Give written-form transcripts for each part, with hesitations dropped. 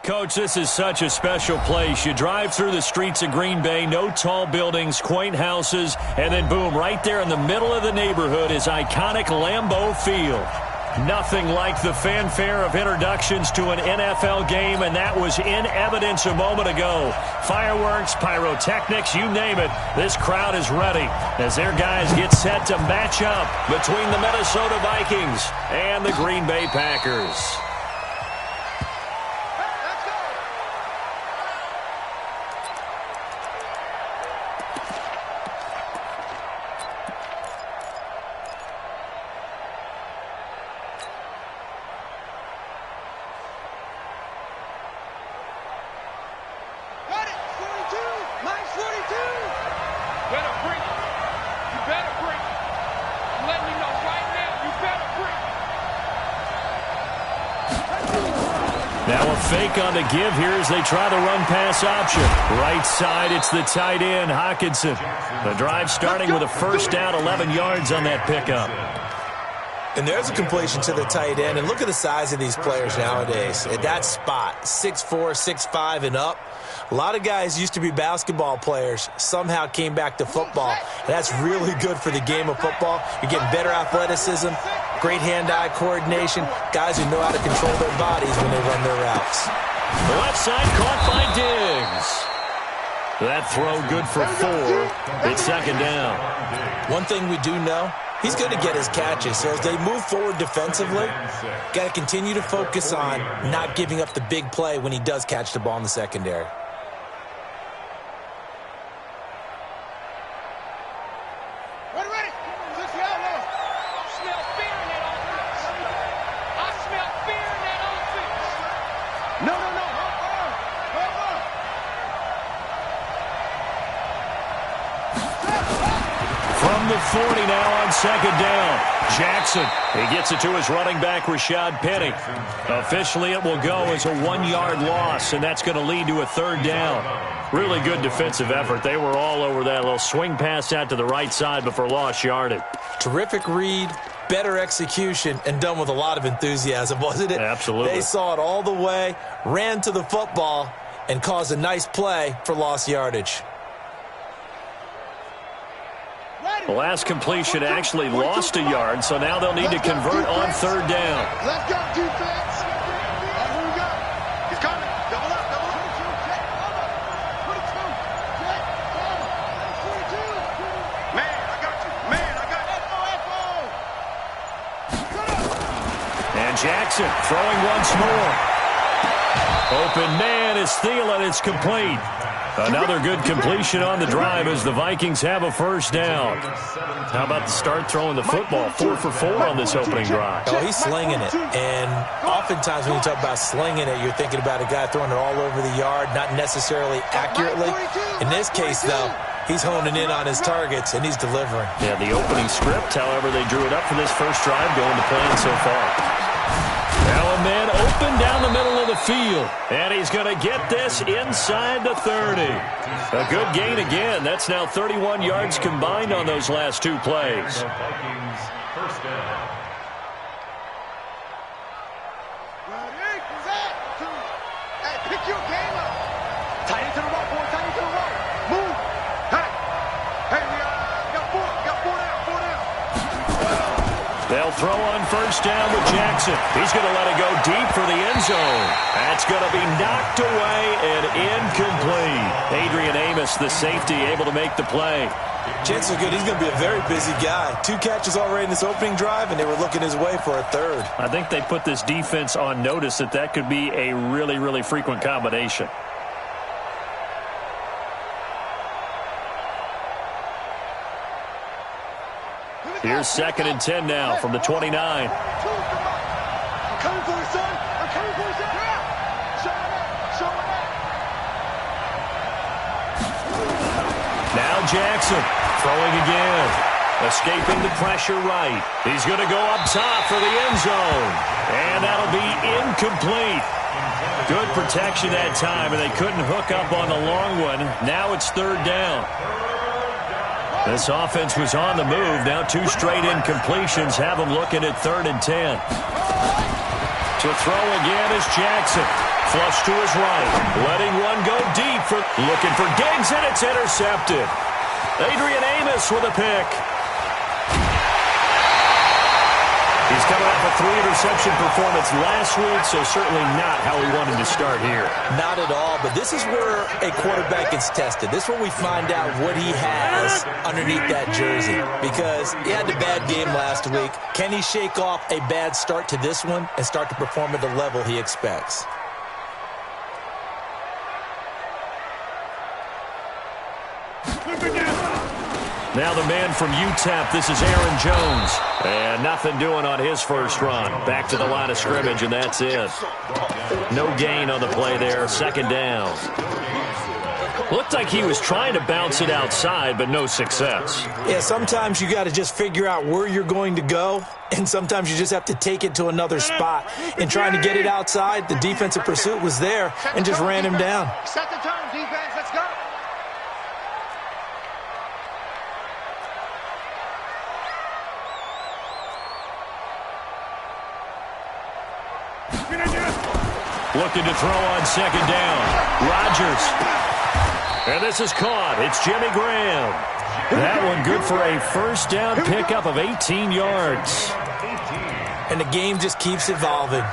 Coach, this is such a special place. You drive through the streets of Green Bay, no tall buildings, quaint houses, and then boom, right there in the middle of the neighborhood is iconic Lambeau Field. Nothing like the fanfare of introductions to an NFL game, and that was in evidence a moment ago. Fireworks, pyrotechnics, you name it. This crowd is ready as their guys get set to match up between the Minnesota Vikings and the Green Bay Packers. Fake on the give here as they try to run pass option. Right side, it's the tight end, Hockenson. The drive starting with a first down, 11 yards on that pickup. And there's a completion to the tight end. And look at the size of these players nowadays. At that spot, 6'4", 6'5", and up. A lot of guys used to be basketball players, somehow came back to football. And that's really good for the game of football. You're getting better athleticism, great hand-eye coordination, guys who know how to control their bodies when they run their routes. The left side caught by Diggs. That throw good for 4. It's second down. One thing we do know, he's going to get his catches. So as they move forward defensively, got to continue to focus on not giving up the big play when he does catch the ball in the secondary. From the 40 now on second down. Jackson, he gets it to his running back, Rashad Penny. Officially, it will go as a 1-yard loss, and that's going to lead to a third down. Really good defensive effort. They were all over that little swing pass out to the right side before lost yardage. Terrific read, better execution, and done with a lot of enthusiasm, wasn't it? Absolutely. They saw it all the way, ran to the football, and caused a nice play for lost yardage. The last completion actually lost a yard, so now they'll need to convert on third down. Let's go, defense. Here we go. He's coming. Double up, double up. Man, I got you. Man, I got you. And Jackson throwing once more. Open man is Thielen. It's complete. Another good completion on the drive as the Vikings have a first down. How about the start throwing the football? 4 for 4 on this opening drive. Oh, he's slinging it. And oftentimes when you talk about slinging it, you're thinking about a guy throwing it all over the yard, not necessarily accurately. In this case, though, he's honing in on his targets, and he's delivering. Yeah, the opening script, however, they drew it up for this first drive going to plan so far. Now a man open down the middle of the field. And he's going to get this inside the 30. A good gain again. That's now 31 yards combined on those last 2 plays. Pick your game up. Tight into the rope, boy. Tight into the rope. Move. Hey. Hey, we got 4. Got 4 down. 4 down. They'll throw on first down with Jackson. He's going to let it go deep for the end zone. That's going to be knocked away and incomplete. Adrian Amos, the safety, able to make the play. Chances are good. He's going to be a very busy guy. 2 catches already in this opening drive, and they were looking his way for a third. I think they put this defense on notice that that could be a really, really frequent combination. Here's 2nd and 10 now from the 29. I'm coming for you, son. I'm coming for you, son. Show him up. Show him up. Now Jackson throwing again. Escaping the pressure right. He's going to go up top for the end zone. And that'll be incomplete. Good protection that time, and they couldn't hook up on the long one. Now it's third down. This offense was on the move. Now 2 straight incompletions have them looking at 3rd and 10. To throw again is Jackson. Flush to his right. Letting one go deep. Looking for Diggs, and it's intercepted. Adrian Amos with a pick. He's coming off a 3-interception performance last week, so certainly not how he wanted to start here. Not at all, but this is where a quarterback gets tested. This is where we find out what he has underneath that jersey, because he had the bad game last week. Can he shake off a bad start to this one and start to perform at the level he expects? Now the man from UTEP, this is Aaron Jones. And nothing doing on his first run. Back to the line of scrimmage, and that's it. No gain on the play there, second down. Looked like he was trying to bounce it outside, but no success. Yeah, sometimes you got to just figure out where you're going to go, and sometimes you just have to take it to another spot. In trying to get it outside, the defensive pursuit was there and just ran him down. Set the tone, defense. Let's go. Looking to throw on second down. Rodgers. And this is caught. It's Jimmy Graham. That one good for a first down pickup of 18 yards. And the game just keeps evolving.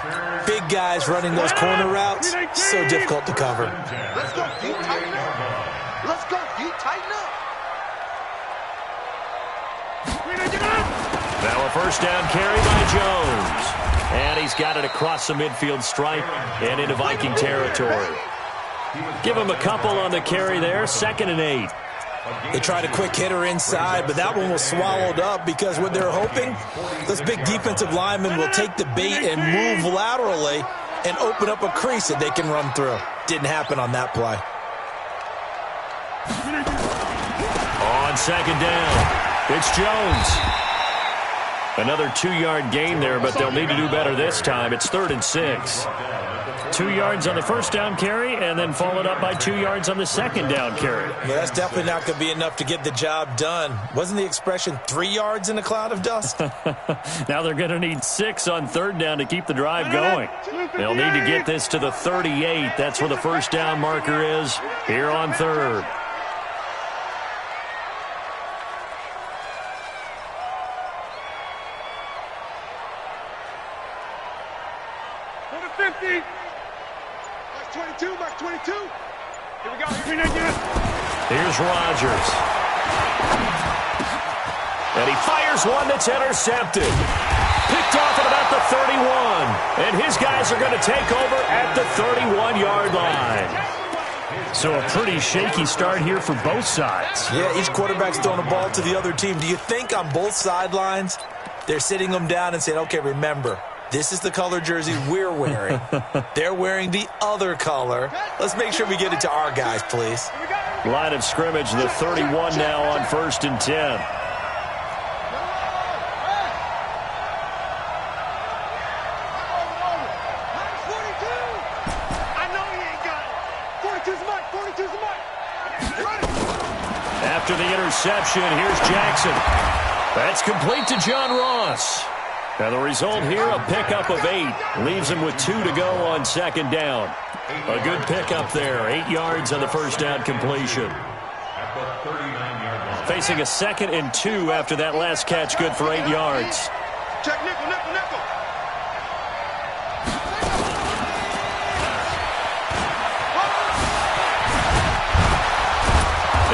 Big guys running those corner routes, so difficult to cover. Let's go, deep, tighten up. Let's go, deep, tighten up. Now a first down carry by Jones. And he's got it across the midfield stripe and into Viking territory. Give him a couple on the carry there, 2nd and 8. They tried a quick hitter inside, but that one was swallowed up because what they're hoping, those big defensive linemen will take the bait and move laterally and open up a crease that they can run through. Didn't happen on that play. On second down, it's Jones. Another 2-yard gain there, but they'll need to do better this time. It's 3rd and 6. 2 yards on the first down carry, and then followed up by 2 yards on the second down carry. Yeah, that's definitely not going to be enough to get the job done. Wasn't the expression 3 yards in a cloud of dust? Now they're going to need 6 on third down to keep the drive going. They'll need to get this to the 38. That's where the first down marker is here on third. Mark 22, Mark 22. Here we go. Here's Rodgers. And he fires one that's intercepted. Picked off at about the 31. And his guys are going to take over at the 31-yard line. So a pretty shaky start here for both sides. Yeah, each quarterback's throwing a ball to the other team. Do you think on both sidelines they're sitting them down and saying, okay, remember, this is the color jersey we're wearing. They're wearing the other color. Let's make sure we get it to our guys, please. Line of scrimmage, the 31 now on 1st and 10. After the interception, here's Jackson. That's complete to John Ross. And the result here, a pickup of 8. Leaves him with 2 to go on second down. A good pickup there. 8 yards on the first down completion. Facing a 2nd and 2 after that last catch, good for 8 yards. Check nickel, nickel, nickel.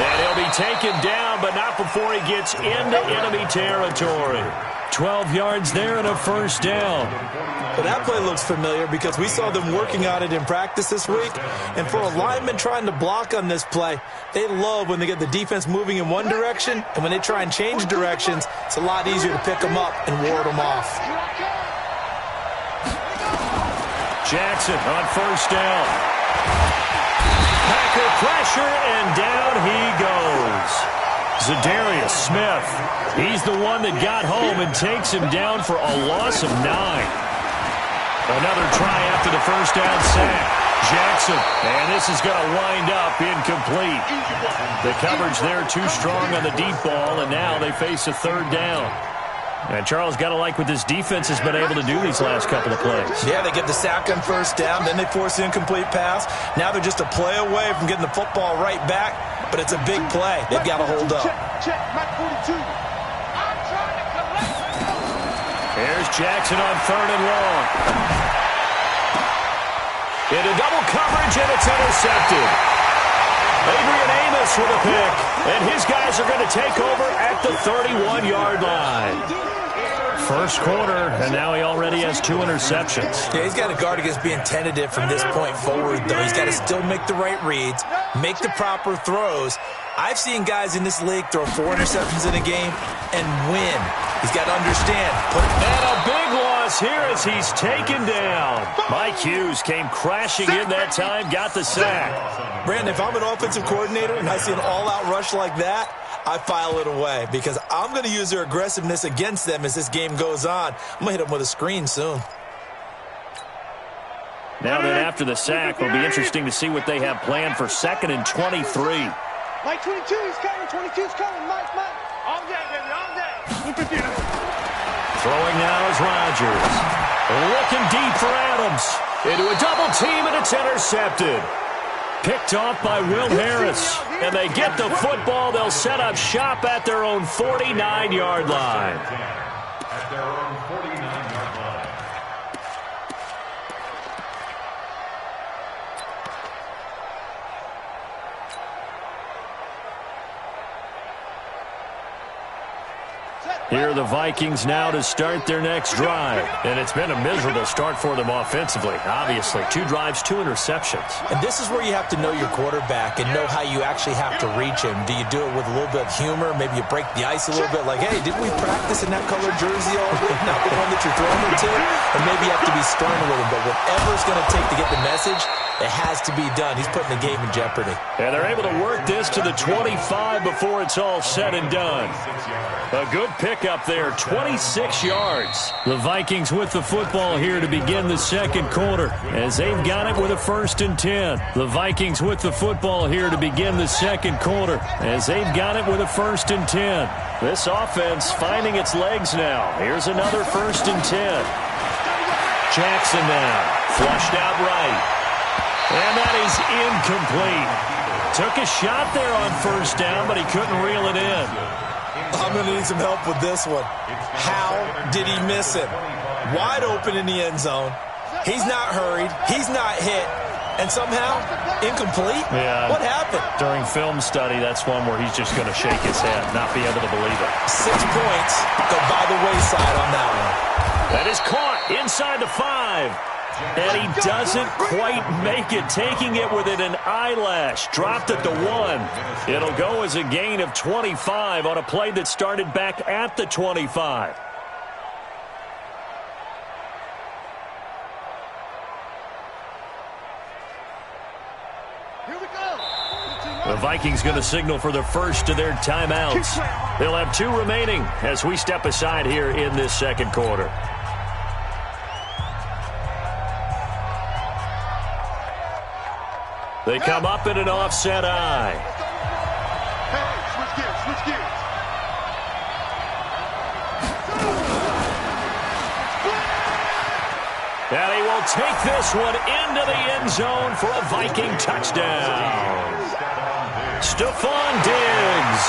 And he'll be taken down, but not before he gets into enemy territory. 12 yards there and a first down. Well, that play looks familiar because we saw them working on it in practice this week. And for a lineman trying to block on this play, they love when they get the defense moving in one direction. And when they try and change directions, it's a lot easier to pick them up and ward them off. Jackson on first down. Packer pressure, and down he goes. Za'Darius Smith, he's the one that got home and takes him down for a loss of 9. Another try after the first down sack. Jackson, and this is going to wind up incomplete. The coverage there too strong on the deep ball, and now they face a 3rd down. And Charles, got to like what this defense has been able to do these last couple of plays. Yeah, they get the sack on first down, then they force the incomplete pass. Now they're just a play away from getting the football right back, but it's a big play. They've got to hold up. Check, Mike 42. I'm trying to collect. Here's Jackson on 3rd and long. Into double coverage, and it's intercepted. Adrian Amos with a pick, and his guys are going to take over at the 31-yard line. First quarter, and now he already has 2 interceptions. Yeah, he's got to guard against being tentative from this point forward, though. He's got to still make the right reads, make the proper throws. I've seen guys in this league throw 4 interceptions in a game and win. He's got to understand. And a big loss here as he's taken down. Mike Hughes came crashing in that time, got the sack. Brandon, if I'm an offensive coordinator and I see an all-out rush like that, I file it away because I'm going to use their aggressiveness against them as this game goes on. I'm going to hit them with a screen soon. Now then, after the sack, it'll be interesting to see what they have planned for 2nd and 23. Mike 22, he's coming. 22's coming. Mike. On that, baby, on that. Throwing now is Rodgers. Looking deep for Adams. Into a double team, and it's intercepted. Picked off by Will Harris. And they get the football. They'll set up shop at their own 49-yard line. At their own 49-yard line. Here are the Vikings now to start their next drive. And it's been a miserable start for them offensively. Obviously, 2 drives, 2 interceptions. And this is where you have to know your quarterback and know how you actually have to reach him. Do you do it with a little bit of humor? Maybe you break the ice a little bit like, hey, didn't we practice in that colored jersey all week? Not the one that you're throwing it to? And maybe you have to be stern a little bit. Whatever it's going to take to get the message, it has to be done. He's putting the game in jeopardy. And they're able to work this to the 25 before it's all said and done. A good pickup there, 26 yards. The Vikings with the football here to begin the second quarter as they've got it with a 1st and 10. The Vikings with the football here to begin the second quarter as they've got it with a 1st and 10. This offense finding its legs now. Here's another 1st and 10. Jackson now, flushed out right. And that is incomplete. Took a shot there on 1st down, but he couldn't reel it in. I'm going to need some help with this one. How did he miss it? Wide open in the end zone. He's not hurried. He's not hit. And somehow, incomplete? Yeah. What happened? During film study, that's one where he's just going to shake his head, not be able to believe it. 6 points go by the wayside on that one. That is caught inside the 5. And he doesn't quite make it, taking it within an eyelash. Dropped at the 1. It'll go as a gain of 25 on a play that started back at the 25. Here we go. The Vikings going to signal for the first of their timeouts. They'll have 2 remaining as we step aside here in this second quarter. They come up in an offset eye. Hey, switch gears. And he will take this one into the end zone for a Viking touchdown. Stephon Diggs,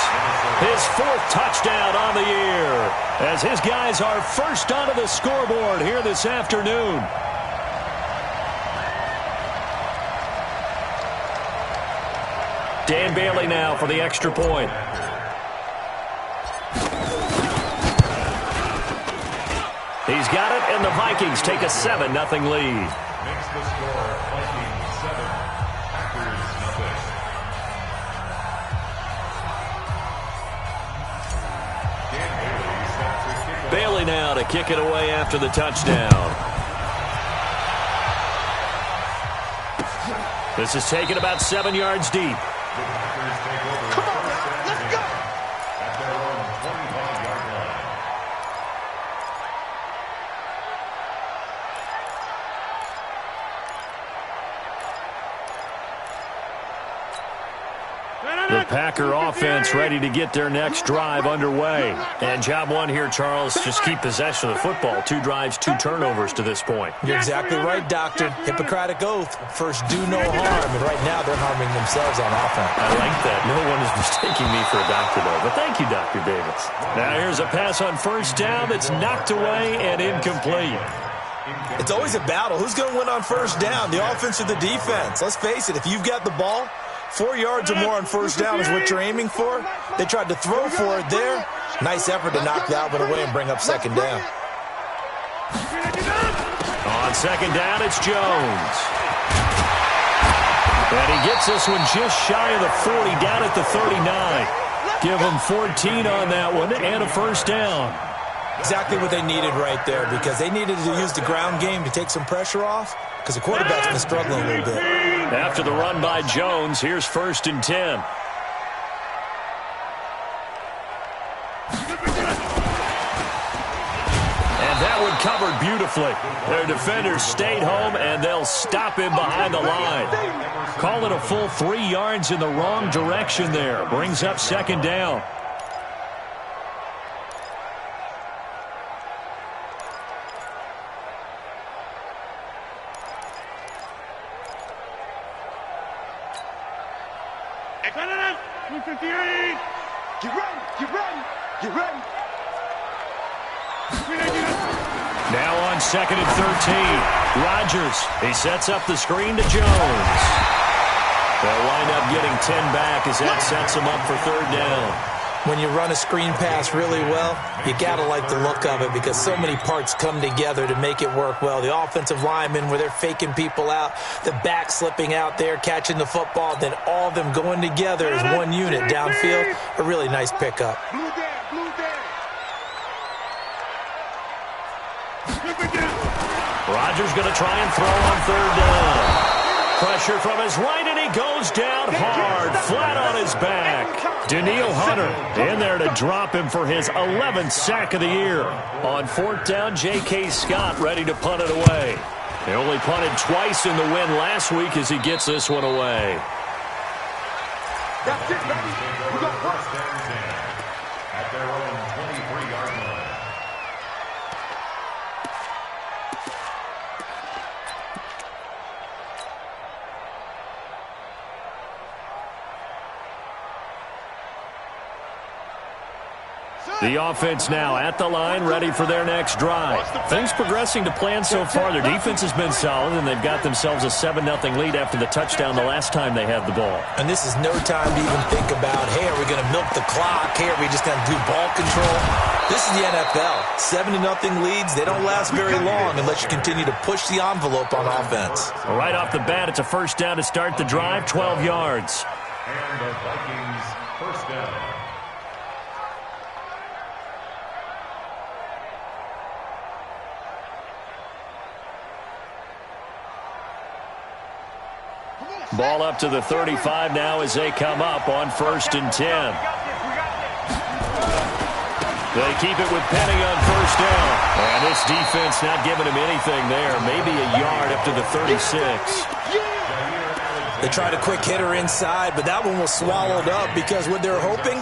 his 4th touchdown on the year, as his guys are first onto the scoreboard here this afternoon. Dan Bailey now for the extra point. He's got it, and the Vikings take a 7-0 lead. Makes the score Vikings 7, Packers nothing. Bailey now to kick it away after the touchdown. This is taken about 7 yards deep. Come on, now. Let's go. At their own 25-yard line. The Packer offense ready to get their next drive underway. And job one here, Charles, just keep possession of the football. 2 drives, 2 turnovers to this point. You're exactly right, Doctor. Hippocratic oath. First, do no harm. And right now, they're harming themselves on offense. I like that. No one is mistaking me for a doctor, though. But thank you, Dr. Davis. Now here's a pass on first down that's knocked away and incomplete. It's always a battle. Who's going to win on first down, the offense or the defense? Let's face it, if you've got the ball, 4 yards or more on first down is what you're aiming for. They tried to throw for it there. Nice effort to knock that one away and bring up second down. On second down, it's Jones. And he gets this one just shy of the 40, down at the 39. Give him 14 on that one and a first down. Exactly what they needed right there, because they needed to use the ground game to take some pressure off, because the quarterback's been struggling a little bit. After the run by Jones, here's 1st and 10. And that one covered beautifully. Their defenders stayed home, and they'll stop him behind the line. Call it a full 3 yards in the wrong direction there. Brings up second down. Now on 2nd and 13. Rodgers, he sets up the screen to Jones. They'll wind up getting 10 back as that sets them up for 3rd down. When you run a screen pass really well, you got to like the look of it, because so many parts come together to make it work well. The offensive linemen, where they're faking people out, the back slipping out there, catching the football, then all of them going together as one unit downfield. A really nice pickup. Rodgers going to try and throw on 3rd down. Pressure from his right, and he goes down hard, flat on his back. Danielle Hunter in there to drop him for his 11th sack of the year. On 4th down, J.K. Scott ready to punt it away. He only punted twice in the win last week as he gets this one away. That's it, baby. We got first down 10 at their own 23-yard line. The offense now at the line, ready for their next drive. Things progressing to plan so far. Their defense has been solid, and they've got themselves a 7-0 lead after the touchdown the last time they had the ball. And this is no time to even think about, hey, are we going to milk the clock? Hey, are we just going to do ball control? This is the NFL. 7-0 leads, they don't last very long unless you continue to push the envelope on offense. Well, right off the bat, it's a first down to start the drive, 12 yards. And the Vikings first down. Ball up to the 35 now as they come up on 1st and 10. They keep it with Penny on first down. And this defense not giving him anything there. Maybe a yard up to the 36. They tried a quick hitter inside, but that one was swallowed up because what they're hoping,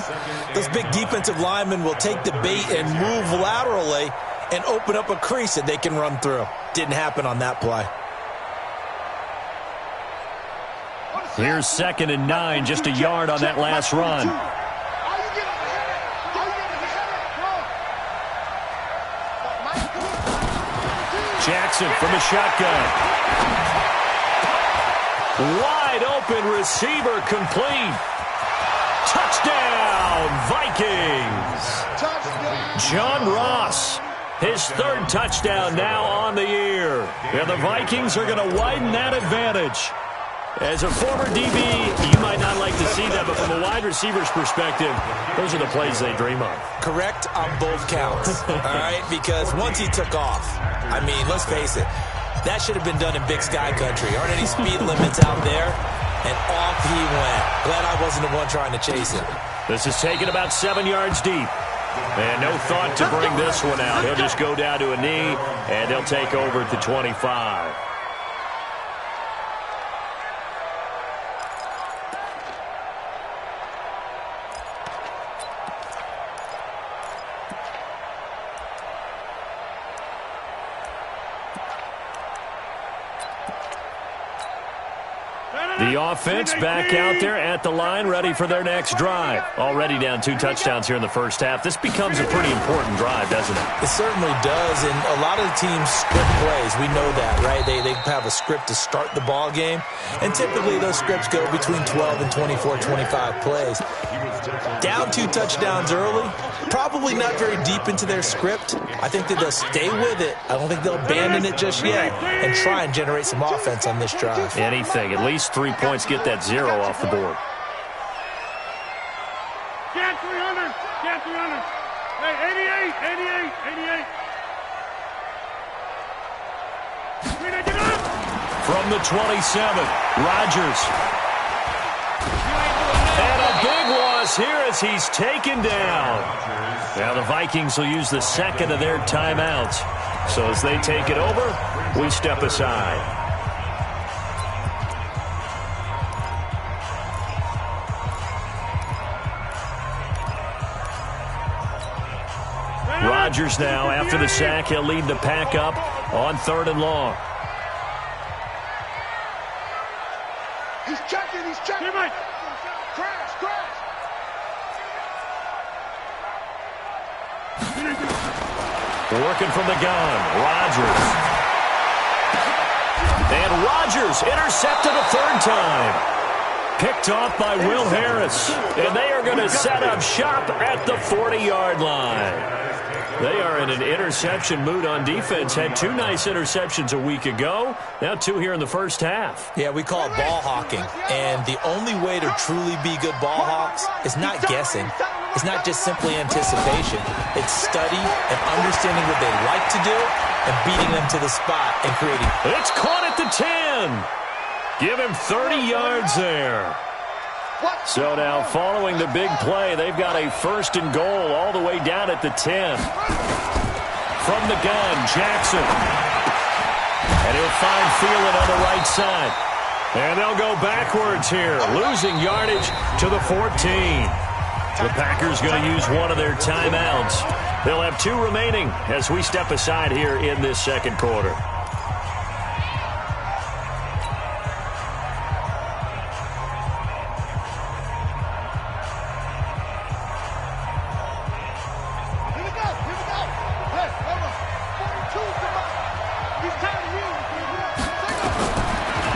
those big defensive linemen will take the bait and move laterally and open up a crease that they can run through. Didn't happen on that play. Here's 2nd and 9, just a yard on that last run. Jackson from the shotgun. Wide open receiver complete. Touchdown, Vikings. John Ross, his 3rd touchdown now on the year. And the Vikings are going to widen that advantage. As a former DB, you might not like to see that, but from a wide receiver's perspective, those are the plays they dream of. Correct on both counts, all right? Because once he took off, I mean, let's face it, that should have been done in Big Sky Country. Aren't any speed limits out there? And off he went. Glad I wasn't the one trying to chase him. This is taken about 7 yards deep. And no thought to bring this one out. He'll just go down to a knee, and they'll take over at the 25. The offense back out there at the line, ready for their next drive. Already down 2 touchdowns here in the first half. This becomes a pretty important drive, doesn't it? It certainly does, and a lot of the teams script plays. We know that, right? They have a script to start the ball game, and typically those scripts go between 12 and 24, 25 plays. Down 2 touchdowns early, probably not very deep into their script. I think that they'll stay with it. I don't think they'll abandon it just yet and try and generate some offense on this drive. Anything, at least 3 points, get that 0 off the board. Get 300. Get 300. Hey, 88, 88, 88. From the 27, Rodgers. And a big loss here as he's taken down. Now the Vikings will use the second of their timeouts. So as they take it over, we step aside. Rodgers now, after the sack, he'll lead the pack up on 3rd and long. He's checking, he's checking. Crash, crash. Working from the gun, Rodgers. And Rodgers intercepted a 3rd time. Picked off by Will Harris. And they are going to set up shop at the 40-yard line. They are in an interception mood on defense. Had 2 nice interceptions a week ago. Now 2 here in the first half. Yeah, we call it ball hawking. And the only way to truly be good ball hawks is not guessing. It's not just simply anticipation. It's study and understanding what they like to do and beating them to the spot and creating. It's caught at the 10. Give him 30 yards there. So now, following the big play, they've got a 1st and goal all the way down at the 10. From the gun, Jackson. And he'll find Thielen on the right side. And they'll go backwards here, losing yardage to the 14. The Packers going to use one of their timeouts. They'll have 2 remaining as we step aside here in this second quarter.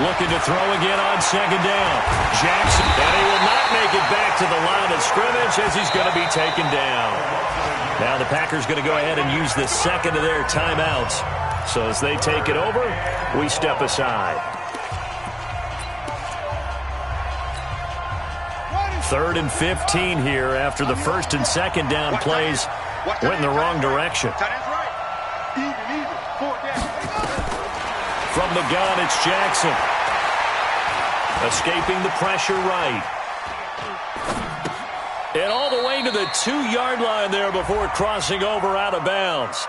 Looking to throw again on 2nd down. Jackson, and he will not make it back to the line of scrimmage as he's going to be taken down. Now the Packers going to go ahead and use the second of their timeouts. So as they take it over, we step aside. 3rd and 15 here after the 1st and 2nd down plays went in the wrong direction. From the gun, it's Jackson. Escaping the pressure right. And all the way to the 2-yard line there before crossing over out of bounds.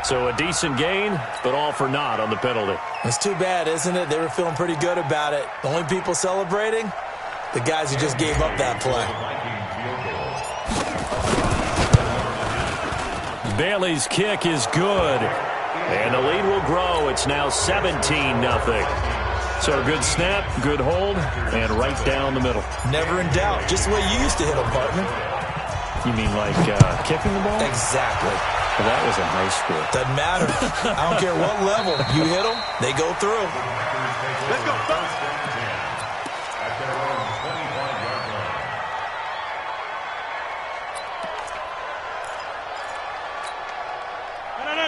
So a decent gain, but all for naught on the penalty. It's too bad, isn't it? They were feeling pretty good about it. The only people celebrating, the guys who just gave up that play. Bailey's kick is good. And the lead will grow. It's now 17-0. So a good snap, good hold, and right down the middle. Never in doubt. Just the way you used to hit them, partner. You mean like kicking the ball? Exactly. Well, that was in high school. Doesn't matter. I don't care what level. You hit them, they go through. Let's go.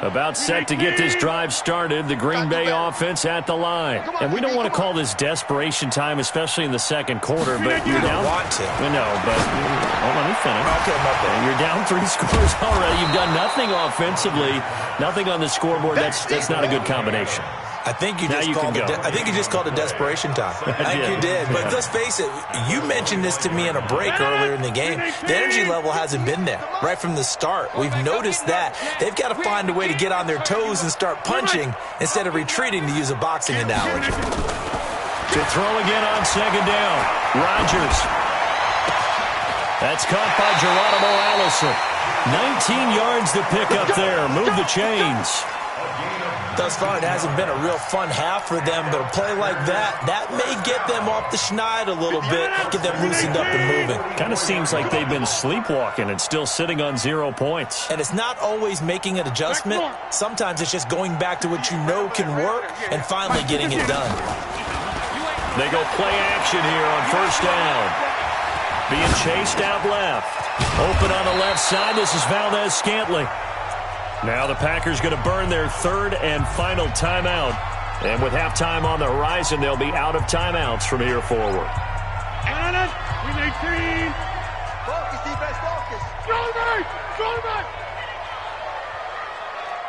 About set to get this drive started. The Green Bay offense at the line. And we don't want to call this desperation time, especially in the second quarter, but you're down. Want to. No, but let me finish. Okay, my bad. You're down 3 scores already. You've done nothing offensively, nothing on the scoreboard. That's not a good combination. I think you just called it desperation time. I think you did. But let's face it, you mentioned this to me in a break earlier in the game. The energy level hasn't been there right from the start. We've noticed that. They've got to find a way to get on their toes and start punching instead of retreating, to use a boxing analogy. To throw again on 2nd down. Rodgers. That's caught by Geronimo Allison. 19 yards to pick up there. Move the chains. Thus far, it hasn't been a real fun half for them, but a play like that may get them off the schneid a little bit, get them loosened up and moving. Kind of seems like they've been sleepwalking and still sitting on 0 points. And it's not always making an adjustment. Sometimes it's just going back to what you know can work and finally getting it done. They go play action here on first down. Being chased out left. Open on the left side. This is Valdez-Scantling. Now the Packers going to burn their third and final timeout. And with halftime on the horizon, they'll be out of timeouts from here forward. We need 3. Focus, defense, focus. Shoulder!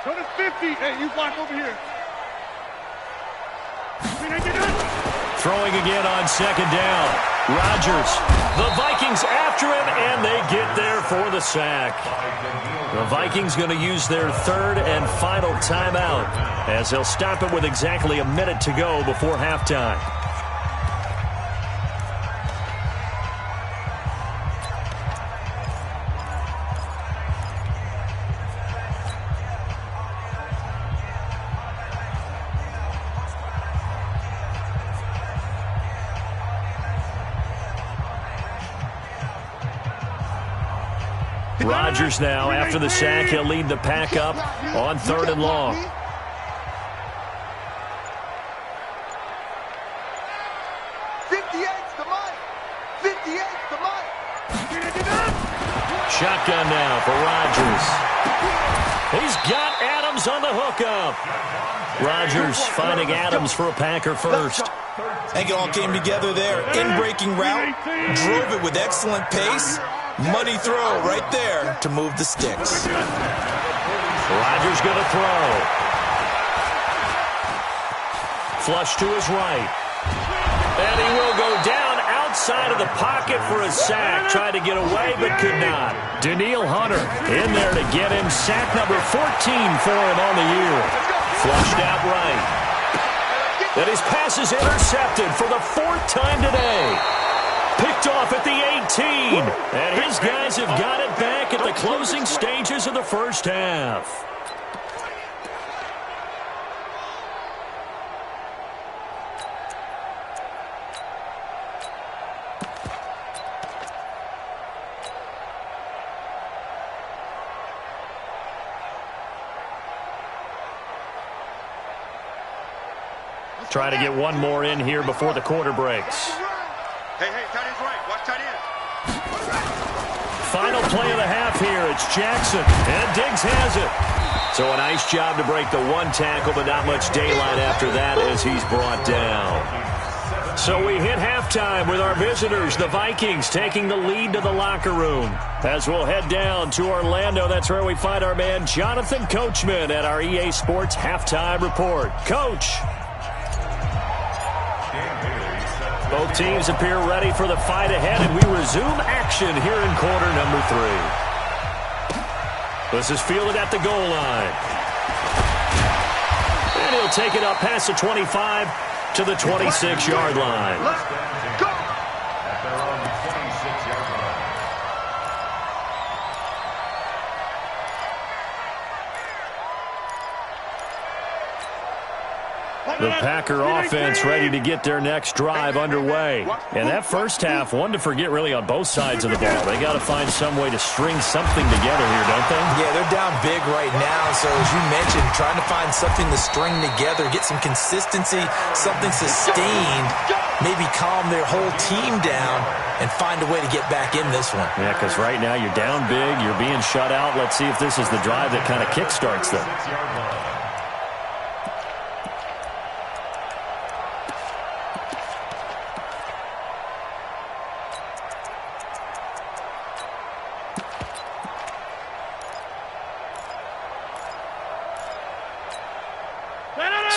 Shoulder 50. Hey, you block over here. Throwing again on second down. Rodgers. The Vikings after him, and they get there for the sack. The Vikings going to use their third and final timeout as they'll stop it with exactly a minute to go before halftime. Rodgers now, after the sack, he'll lead the pack up on third and long. Shotgun now for Rodgers. He's got Adams on the hookup. Rodgers finding Adams for a Packer first. I think it all came together there. In-breaking route, drove it with excellent pace. Money throw right there to move the sticks. Rodgers going to throw. Flush to his right. And he will go down outside of the pocket for a sack. Tried to get away but could not. Daniil Hunter in there to get him. Sack number 14 for him on the year. Flushed out right. And his pass is intercepted for the 4th time today. Picked off at the 18. And his guys have got it back at the closing stages of the first half. Trying to get one more in here before the quarter breaks. Hey, tight end's right. Watch tight end. Final play of the half here. It's Jackson. And Diggs has it. So a nice job to break the one tackle, but not much daylight after that as he's brought down. So we hit halftime with our visitors, the Vikings, taking the lead to the locker room. As we'll head down to Orlando, that's where we find our man Jonathan Coachman at our EA Sports Halftime Report. Coach. Both teams appear ready for the fight ahead, and we resume action here in quarter number 3. This is fielded at the goal line. And he'll take it up past the 25 to the 26-yard line. Let's go! At their own 26-yard line. The Packer offense ready to get their next drive underway. And that first half, one to forget really on both sides of the ball. They got to find some way to string something together here, don't they? Yeah, they're down big right now. So as you mentioned, trying to find something to string together, get some consistency, something sustained, maybe calm their whole team down and find a way to get back in this one. Yeah, because right now you're down big, you're being shut out. Let's see if this is the drive that kind of kickstarts them. 6-yard line.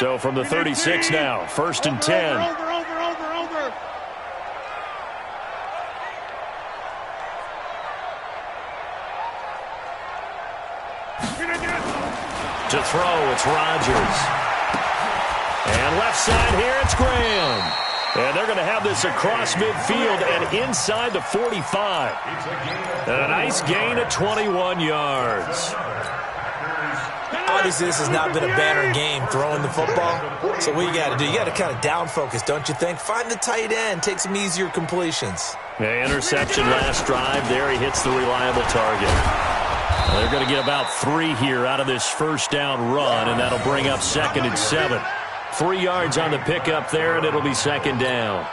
So from the 36 now, 1st and 10. Over. To throw, it's Rodgers. And left side here, it's Graham. And they're going to have this across midfield and inside the 45. And a nice gain of 21 yards. Obviously, this has not been a banner game throwing the football. So what you got to do, you got to kind of down focus, don't you think? Find the tight end, take some easier completions. Yeah, interception last drive. There he hits the reliable target. They're going to get about 3 here out of this first down run, and that'll bring up 2nd and 7. 3 yards on the pickup there, and it'll be 2nd down.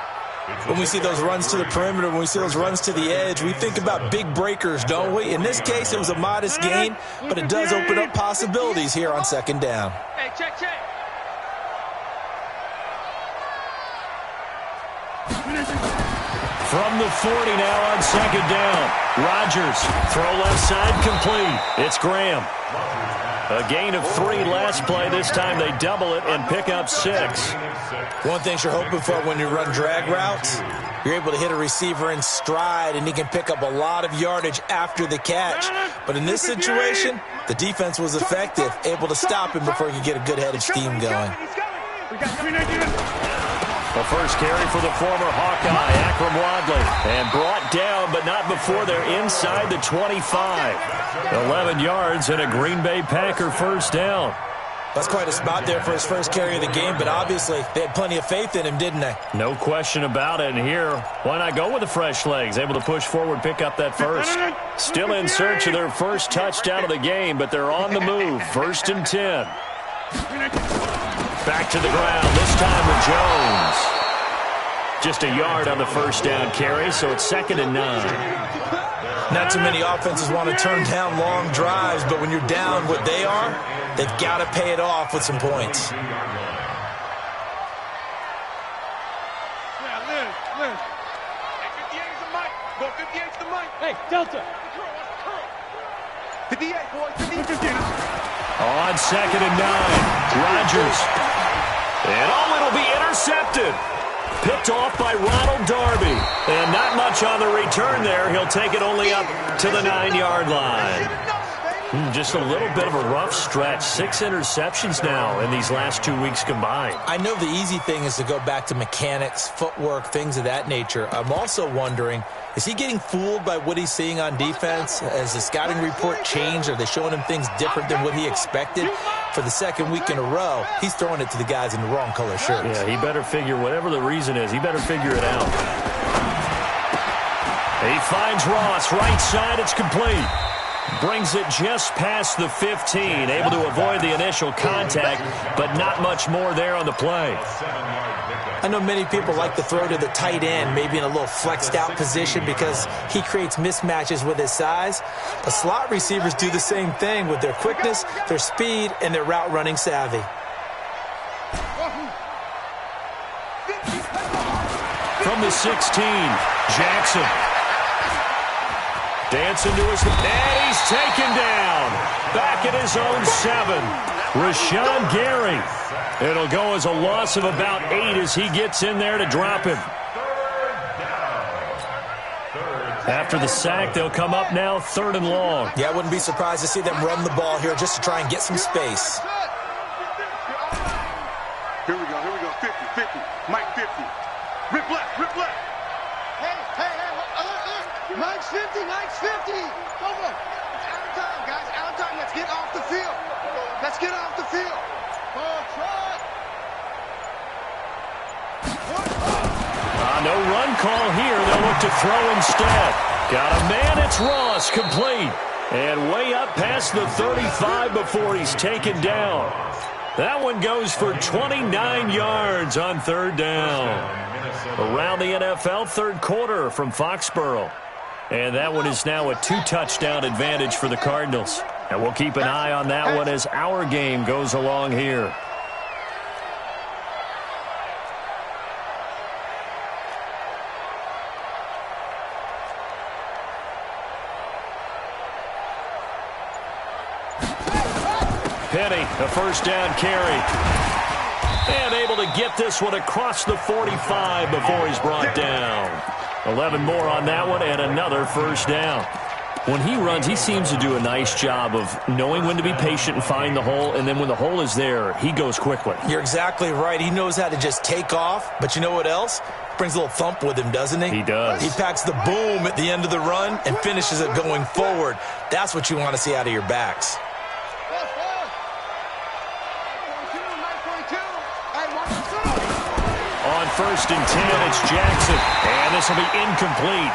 When we see those runs to the perimeter, when we see those runs to the edge, we think about big breakers, don't we? In this case, it was a modest gain, but it does open up possibilities here on 2nd down. Hey, check. From the 40 now on 2nd down. Rodgers, throw left side complete. It's Graham. A gain of 3 last play. This time they double it and pick up 6. One thing you're hoping for when you run drag routes, you're able to hit a receiver in stride, and he can pick up a lot of yardage after the catch. But in this situation, the defense was effective, able to stop him before he could get a good head of steam going. The first carry for the former Hawkeye, Akram Wadley. And brought down, but not before they're inside the 25. 11 yards and a Green Bay Packer first down. That's quite a spot there for his first carry of the game, but obviously they had plenty of faith in him, didn't they? No question about it. And here, why not go with the fresh legs? Able to push forward, pick up that first. Still in search of their first touchdown of the game, but they're on the move. 1st and 10. Back to the ground, this time with Jones. Just a yard on the first down carry, so it's 2nd and 9. Not too many offenses want to turn down long drives, but when you're down what they are, they've got to pay it off with some points. Yeah, Liz. Hey, 58 is the mic. Go 58 is the mic. Hey, Delta. 58, boys. 58. On 2nd and 9, Rodgers. And it'll be intercepted. Picked off by Ronald Darby. And not much on the return there. He'll take it only up to the 9-yard line. Just a little bit of a rough stretch. 6 interceptions now in these last 2 weeks combined. I know the easy thing is to go back to mechanics, footwork, things of that nature. I'm also wondering, is he getting fooled by what he's seeing on defense? Has the scouting report changed? Are they showing him things different than what he expected? For the 2nd week in a row, he's throwing it to the guys in the wrong color shirts. Yeah, he better figure, whatever the reason is, he better figure it out. He finds Ross, right side, it's complete. Brings it just past the 15, able to avoid the initial contact, but not much more there on the play. I know many people like to throw to the tight end, maybe in a little flexed out position because he creates mismatches with his size. But slot receivers do the same thing with their quickness, their speed, and their route running savvy. From the 16, Jackson. Dancing to his, and he's taken down. Back at his own 7. Rashawn Gary. It'll go as a loss of about 8 as he gets in there to drop him. After the sack, they'll come up now 3rd and long. Yeah, I wouldn't be surprised to see them run the ball here just to try and get some space. Here we go. 50. Mike 50. Rip left. Hey. Mike's 50. Go. It's out of time, guys. Out of time. Let's get off the field. No run call here. They'll look to throw instead. Got a man. It's Ross, complete. And way up past the 35 before he's taken down. That one goes for 29 yards on 3rd down. Around the NFL, 3rd quarter from Foxborough. And that one is now a 2-touchdown advantage for the Cardinals. And we'll keep an eye on that one as our game goes along here. Penny, a first down carry. And able to get this one across the 45 before he's brought down. 11 more on that one and another first down. When he runs, he seems to do a nice job of knowing when to be patient and find the hole, and then when the hole is there, he goes quickly. You're exactly right. He knows how to just take off, but you know what else? Brings a little thump with him, doesn't he? He does. He packs the boom at the end of the run and finishes it going forward. That's what you want to see out of your backs. first and 10. It's Jackson. And this will be incomplete.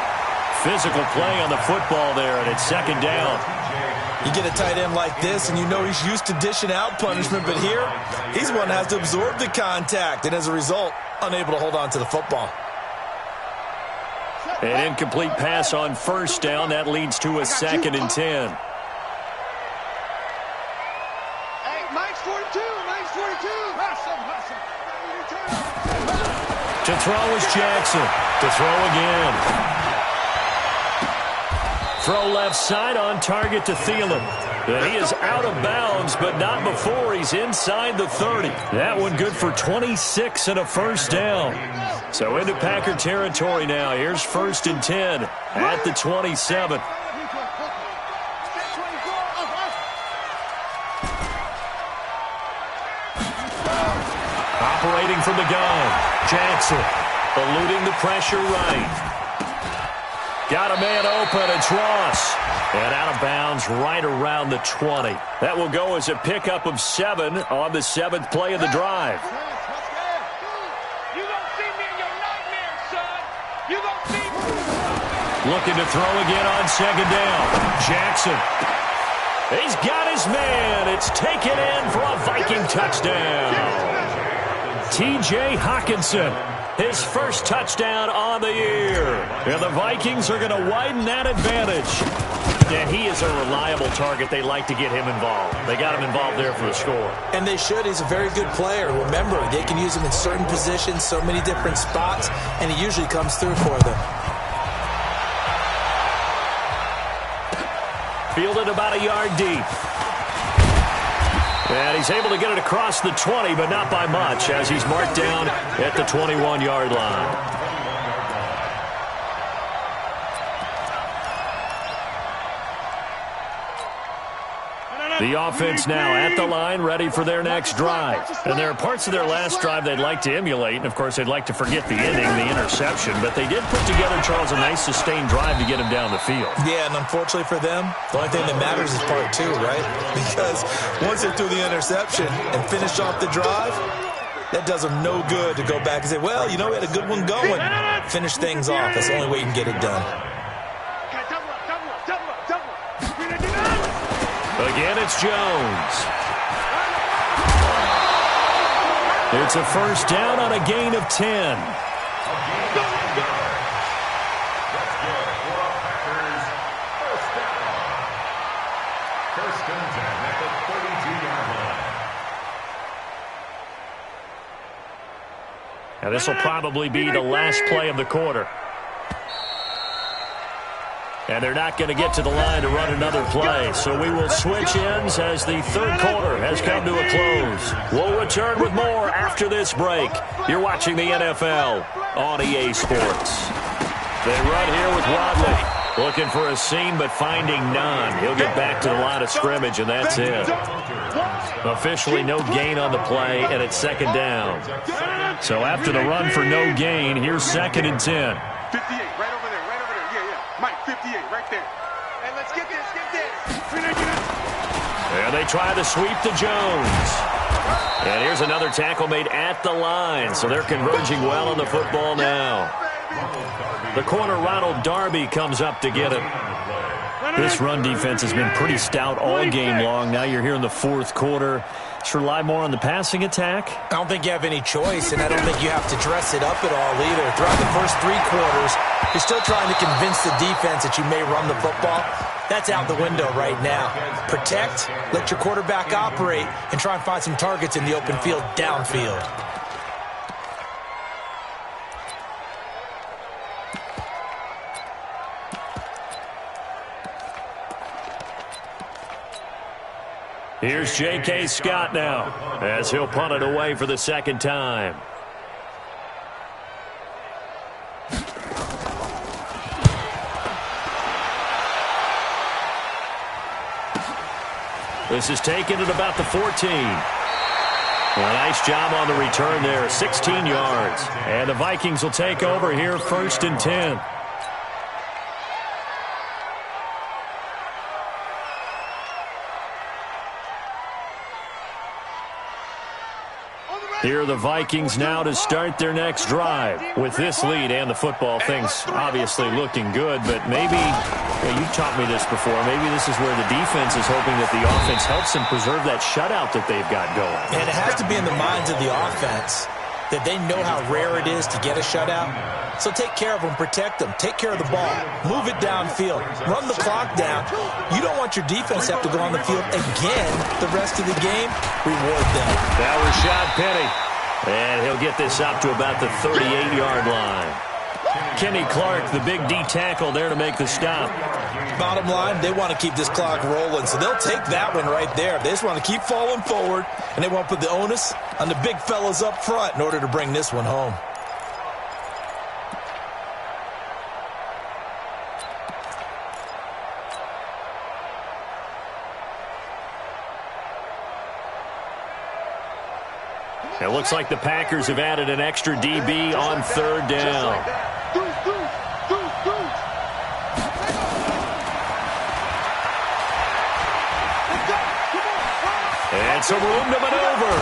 Physical play on the football there, and it's second down. You get a tight end like this, and you know he's used to dishing out punishment, but here, he's one that has to absorb the contact, and as a result, unable to hold on to the football. An incomplete pass on first down. That leads to a second and 10. Hey, Mike's 42. Mike's 42. To throw is Jackson. To throw again. Throw left side on target to Thielen. And he is out of bounds, but not before he's inside the 30. That one good for 26 and a first down. So into Packer territory now. Here's first and 10 at the 27. Operating from the gun. Jackson eluding the pressure right. Got a man open. It's Ross. And out of bounds right around the 20. That will go as a pickup of 7 on the 7th play of the drive. You gonna see me in your nightmares, son. You gonna see me. Looking to throw again on second down. Jackson. He's got his man. It's taken in for a Viking touchdown. T.J. Hawkinson. His first touchdown on the year. And the Vikings are going to widen that advantage. Yeah, he is a reliable target. They like to get him involved. They got him involved there for the score. And they should. He's a very good player. Remember, they can use him in certain positions, so many different spots, and he usually comes through for them. Fielded about a yard deep. And he's able to get it across the 20, but not by much, as he's marked down at the 21-yard line. The offense now at the line, ready for their next drive. And there are parts of their last drive they'd like to emulate, and, of course, they'd like to forget the ending, the interception. But they did put together, Charles, a nice sustained drive to get him down the field. Yeah, and unfortunately for them, the only thing that matters is part 2, right? Because once they threw the interception and finished off the drive, that does them no good to go back and say, well, you know, we had a good one going. Finish things off. That's the only way you can get it done. Again, it's Jones. It's a first down on a gain of 10. Now, this will probably be the last play of the quarter. And they're not going to get to the line to run another play. So we will switch ends as the third quarter has come to a close. We'll return with more after this break. You're watching the NFL on EA Sports. They run here with Wadley. Looking for a seam, but finding none. He'll get back to the line of scrimmage, and that's it. Officially no gain on the play, and it's second down. So after the run for no gain, here's second and 10. 58, right over there. Mike, 58, right there. Hey, let's get this. And they try to sweep to Jones. And here's another tackle made at the line. So they're converging well on the football now. The corner, Ronald Darby, comes up to get him. This run defense has been pretty stout all game long. Now you're here in the fourth quarter. Should rely more on the passing attack? I don't think you have any choice, and I don't think you have to dress it up at all either. Throughout the first 3 quarters, you're still trying to convince the defense that you may run the football. That's out the window right now. Protect, let your quarterback operate, and try and find some targets in the open field downfield. Here's J.K. Scott now as he'll punt it away for the second time. This is taken at about the 14. Well, nice job on the return there, 16 yards. And the Vikings will take over here first and 10. Here are the Vikings now to start their next drive. With this lead and the football, things obviously looking good, but maybe, you taught me this before, maybe this is where the defense is hoping that the offense helps them preserve that shutout that they've got going. And it has to be in the minds of the offense that they know how rare it is to get a shutout. So take care of them, protect them, take care of the ball, move it downfield, run the clock down. You don't want your defense to have to go on the field again the rest of the game. Reward them. That was Rashad Penny. And he'll get this up to about the 38-yard line. Kenny Clark, the big D tackle there to make the stop. Bottom line, they want to keep this clock rolling, so they'll take that one right there. They just want to keep falling forward, and they want to put the onus on the big fellas up front in order to bring this one home. It looks like the Packers have added an extra DB on third down. And some room to maneuver.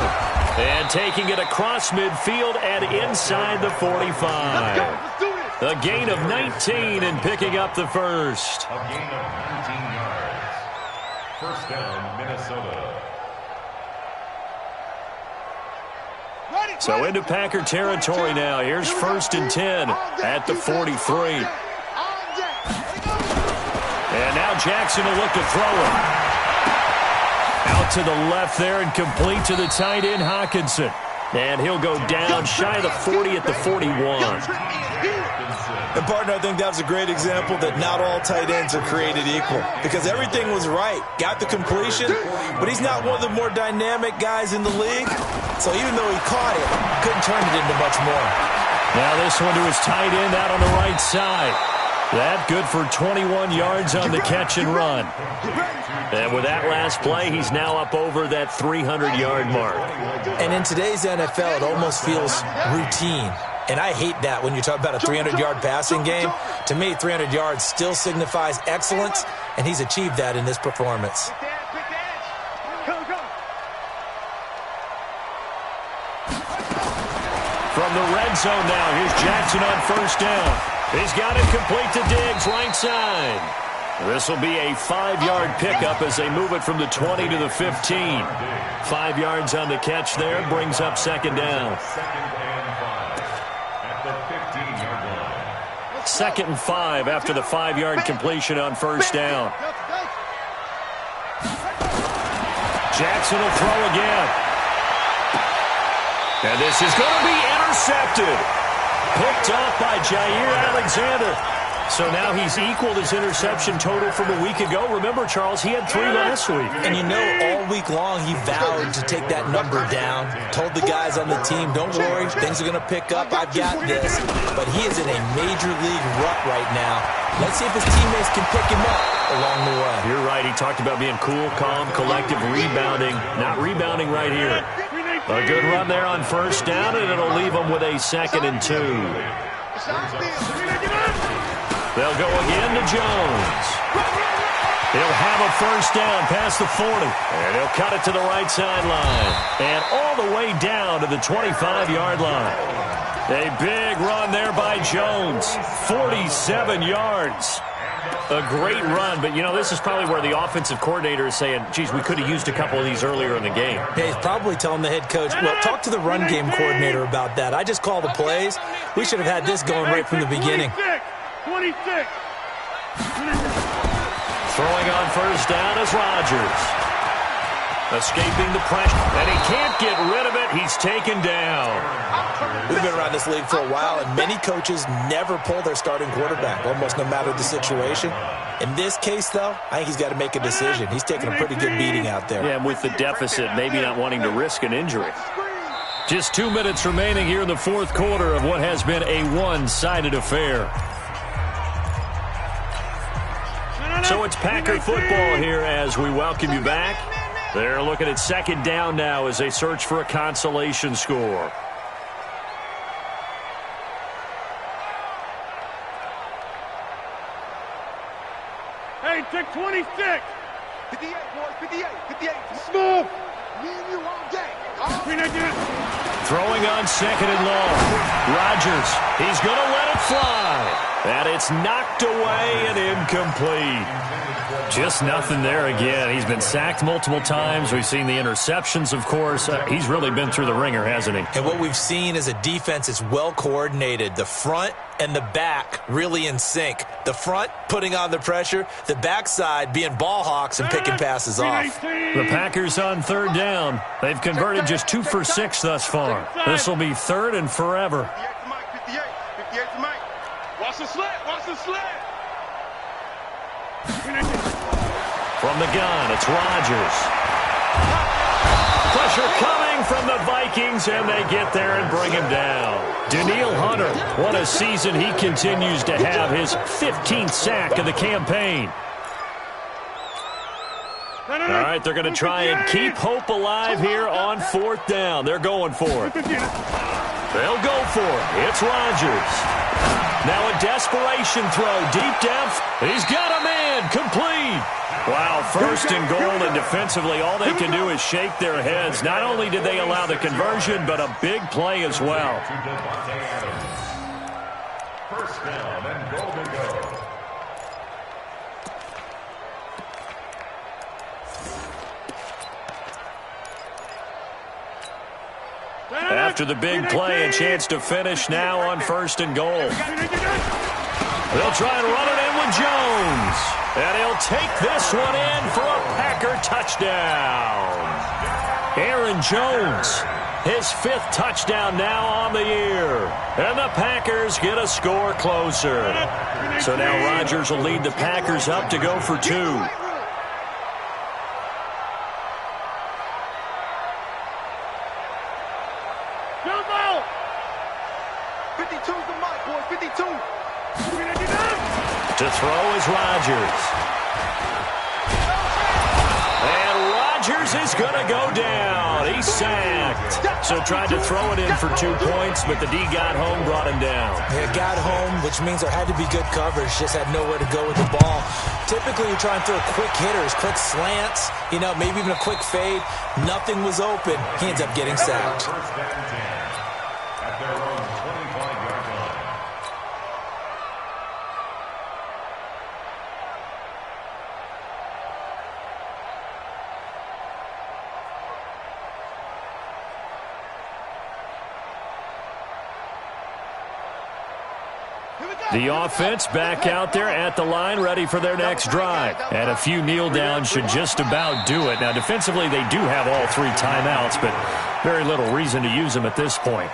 And taking it across midfield and inside the 45. A gain of 19 and picking up the first. A gain of 19 yards. First down, Minnesota. So into Packer territory now. Here's 1st and 10 at the 43. And now Jackson will look to throw it. Out to the left there and complete to the tight end, Hawkinson. And he'll go down shy of the 40 at the 41. And, partner, I think that was a great example that not all tight ends are created equal, because everything was right. Got the completion, but he's not one of the more dynamic guys in the league. So even though he caught it, couldn't turn it into much more. Now this one to his tight end out on the right side. That good for 21 yards on the catch and run. And with that last play, he's now up over that 300-yard mark. And in today's NFL, it almost feels routine. And I hate that when you talk about a 300-yard passing game. To me, 300 yards still signifies excellence, and he's achieved that in this performance. From the red zone now, here's Jackson on first down. He's got it complete to Diggs, right side. This will be a 5-yard pickup as they move it from the 20 to the 15. 5 yards on the catch there, brings up second down. Second and 5 after the 5-yard completion on first down. Jackson will throw again. And this is going to be intercepted. Picked off by Jair Alexander. So now he's equaled his interception total from a week ago. Remember, Charles, he had 3 last week. And you know, all week long he vowed to take that number down. Told the guys on the team, don't worry, things are going to pick up. I've got this. But he is in a major league rut right now. Let's see if his teammates can pick him up along the way. You're right. He talked about being cool, calm, collective, rebounding. Not rebounding right here. A good run there on first down, and it'll leave him with a 2nd and 2. They'll go again to Jones. He'll have a first down past the 40. And he'll cut it to the right sideline. And all the way down to the 25-yard line. A big run there by Jones. 47 yards. A great run, but, you know, this is probably where the offensive coordinator is saying, geez, we could have used a couple of these earlier in the game. Yeah, he's probably telling the head coach, well, talk to the run game coordinator about that. I just call the plays. We should have had this going right from the beginning. 26. Throwing on first down is Rodgers. Escaping the pressure, and he can't get rid of it. He's taken down. We've been around this league for a while, and many coaches never pull their starting quarterback, almost no matter the situation. In this case, though, I think he's got to make a decision. He's taking a pretty good beating out there. Yeah, and with the deficit, maybe not wanting to risk an injury. Just 2 minutes remaining here in the fourth quarter of what has been a one-sided affair. So it's Packer football here as we welcome you back. They're looking at second down now as they search for a consolation score. Hey, take 26. 58, boys, 58, 58. Smooth. Me and you all day. Throwing on second and long. Rodgers, he's going to let it fly. And it's knocked away and incomplete. Just nothing there again. He's been sacked multiple times. We've seen the interceptions, of course. He's really been through the ringer, hasn't he? And what we've seen is a defense that's well coordinated. The front and the back really in sync. The front putting on the pressure, the backside being ball hawks and picking passes off. The Packers on third down. They've converted just 2 for 6 thus far. This will be third and forever. 58 to Mike. Watch the slant. Watch the slant. From the gun, it's Rodgers. Pressure coming from the Vikings, and they get there and bring him down. Danielle Hunter, what a season he continues to have, his 15th sack of the campaign. All right, they're going to try and keep hope alive here on fourth down. They're going for it. They'll go for it. It's Rodgers. Now a desperation throw, deep depth. He's got a man, complete. Wow, first and goal, and defensively all they can do is shake their heads. Not only did they allow the conversion, but a big play as well. First down and goal to go. After the big play, a chance to finish now on first and goal. They'll try and run it in with Jones. And he'll take this one in for a Packer touchdown. Aaron Jones, his 5th touchdown now on the year. And the Packers get a score closer. So now Rodgers will lead the Packers up to go for 2. 52's the mic, boys. 52. To throw is Rodgers. And Rodgers is going to go down. He's sacked. So tried to throw it in for 2 points, but the D got home, brought him down. It got home, which means there had to be good coverage. Just had nowhere to go with the ball. Typically, you try and throw quick hitters, quick slants, maybe even a quick fade. Nothing was open. He ends up getting sacked. First down and 10 at their own 25-yard line. The offense back out there at the line, ready for their next drive. And a few kneel downs should just about do it. Now, defensively, they do have all 3 timeouts, but very little reason to use them at this point.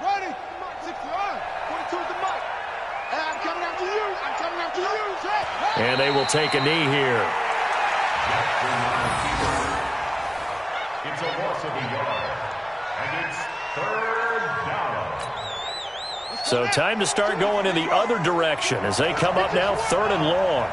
Ready? 69. 22's the mic. I'm coming after you. I'm coming after you. And they will take a knee here. It's a loss of a yard. And it's third down. So time to start going in the other direction as they come up now 3rd and long.